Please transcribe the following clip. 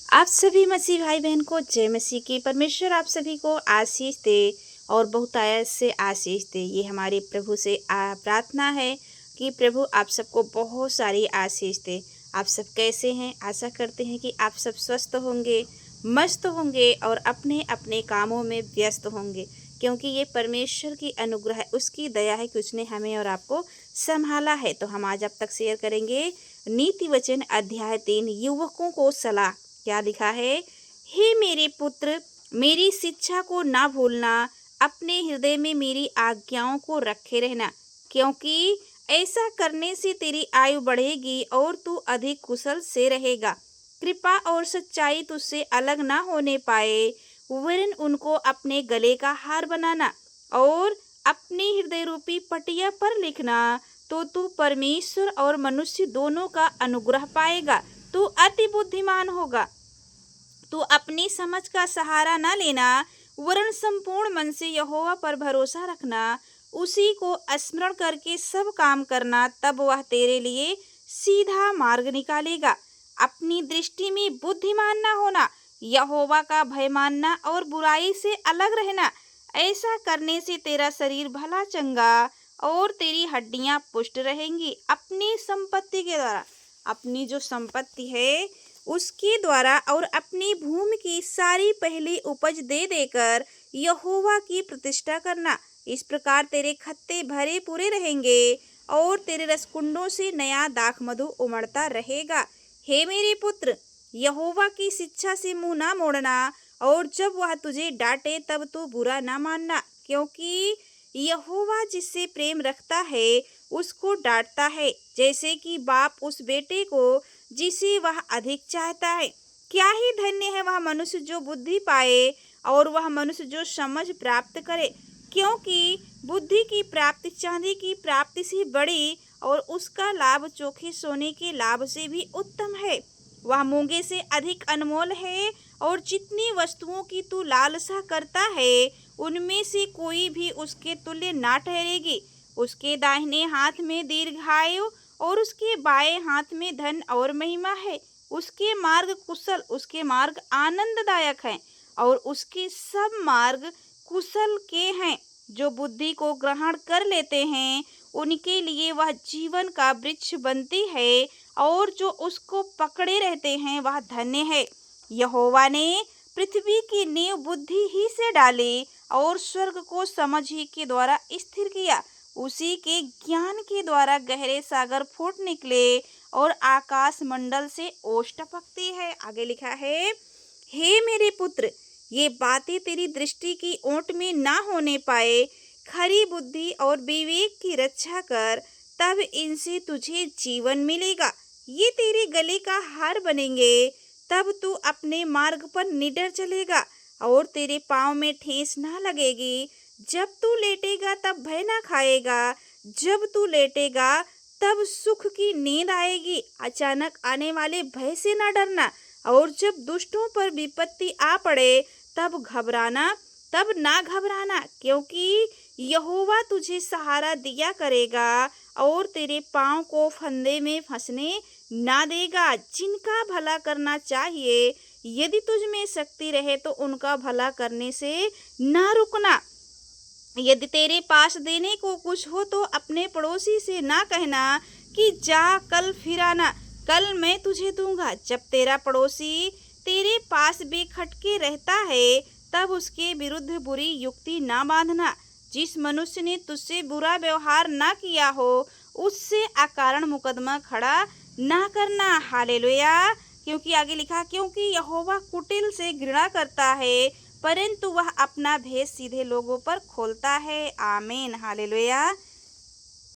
आप सभी मसीह भाई बहन को जय मसीह की। परमेश्वर आप सभी को आशीष दे और बहुतायत से आशीष दे। ये हमारे प्रभु से प्रार्थना है कि प्रभु आप सबको बहुत सारी आशीष दे। आप सब कैसे हैं? आशा करते हैं कि आप सब स्वस्थ होंगे, मस्त होंगे और अपने अपने कामों में व्यस्त होंगे, क्योंकि ये परमेश्वर की अनुग्रह है, उसकी दया है कि उसने हमें और आपको संभाला है। तो हम आज अब तक शेयर करेंगे नीति वचन अध्याय 3 युवकों को सलाह। क्या लिखा है? हे मेरे पुत्र, मेरी शिक्षा को ना भूलना, अपने हृदय में मेरी आज्ञाओं को रखे रहना, क्योंकि ऐसा करने से तेरी आयु बढ़ेगी और तू अधिक कुशल से रहेगा। कृपा और सच्चाई तुझसे अलग ना होने पाए, वरन उनको अपने गले का हार बनाना और अपने हृदय रूपी पटिया पर लिखना, तो तू परमेश्वर और मनुष्य दोनों का अनुग्रह पाएगा। तू अति बुद्धिमान होगा। तू अपनी समझ का सहारा न लेना, वरन संपूर्ण मन से यहोवा पर भरोसा रखना। उसी को स्मरण करके सब काम करना, तब वह तेरे लिए सीधा मार्ग निकालेगा। अपनी दृष्टि में बुद्धिमान न होना, यहोवा का भय मानना और बुराई से अलग रहना। ऐसा करने से तेरा शरीर भला चंगा और तेरी हड्डियां पुष्ट रहेंगी। अपनी संपत्ति के द्वारा, अपनी जो संपत्ति है उसके द्वारा और अपनी भूमि की सारी पहली उपज दे देकर यहोवा की प्रतिष्ठा करना। इस प्रकार तेरे खत्ते भरे पूरे रहेंगे और तेरे रसकुंडों से नया दाख मधु उमड़ता रहेगा। हे मेरे पुत्र, यहोवा की शिक्षा से मुंह ना मोड़ना, और जब वह तुझे डांटे तब तू बुरा ना मानना, क्योंकि यहोवा जिससे प्रेम रखता है उसको डांटता है, जैसे कि बाप उस बेटे को जिसे वह अधिक चाहता है। क्या ही धन्य है वह मनुष्य जो बुद्धि पाए और वह मनुष्य जो समझ प्राप्त करे, क्योंकि बुद्धि की प्राप्ति चांदी की प्राप्ति से बड़ी और उसका लाभ चोखे सोने के लाभ से भी उत्तम है। वह मूंगे से अधिक अनमोल है, और जितनी वस्तुओं की तू लालसा करता है उनमें से कोई भी उसके तुल्य ना ठहरेगी। उसके दाहिने हाथ में दीर्घायु और उसके बाएं हाथ में धन और महिमा है। उसके मार्ग कुशल, उसके मार्ग आनंददायक हैं और उसके सब मार्ग कुशल के हैं। जो बुद्धि को ग्रहण कर लेते हैं उनके लिए वह जीवन का वृक्ष बनती है, और जो उसको पकड़े रहते हैं वह धन्य है। यहोवा ने पृथ्वी की नींव बुद्धि ही से डाली और स्वर्ग को समझ ही के द्वारा स्थिर किया। उसी के ज्ञान के द्वारा गहरे सागर फूट निकले और आकाश मंडल से ओस टपकती है। आगे लिखा है, हे मेरे पुत्र, ये बातें तेरी दृष्टि की ओट में ना होने पाए। खरी बुद्धि और विवेक की रक्षा कर, तब इनसे तुझे जीवन मिलेगा। ये तेरे गले का हार बनेंगे, तब तू अपने मार्ग पर निडर चलेगा और तेरे पाँव में ठेस ना लगेगी। जब तू लेटेगा तब भय ना खाएगा, जब तू लेटेगा तब सुख की नींद आएगी। अचानक आने वाले भय से ना डरना, और जब दुष्टों पर विपत्ति आ पड़े तब ना घबराना, क्योंकि यहोवा तुझे सहारा दिया करेगा और तेरे पाँव को फंदे में फंसने ना देगा। जिनका भला करना चाहिए, यदि तुझ में शक्ति रहे तो उनका भला करने से ना रुकना। यदि तेरे पास देने को कुछ हो तो अपने पड़ोसी से ना कहना कि जा कल फिर आना, कल मैं तुझे दूंगा। जब तेरा पड़ोसी तेरे पास बेखटके रहता है तब उसके विरुद्ध बुरी युक्ति ना बांधना। जिस मनुष्य ने तुझसे बुरा व्यवहार ना किया हो उससे अकारण मुकदमा खड़ा ना करना। हालेलुया। क्योंकि आगे लिखा, क्योंकि यहोवा कुटिल से घृणा करता है, परंतु वह अपना भेद सीधे लोगों पर खोलता है। आमीन। हालेलुया।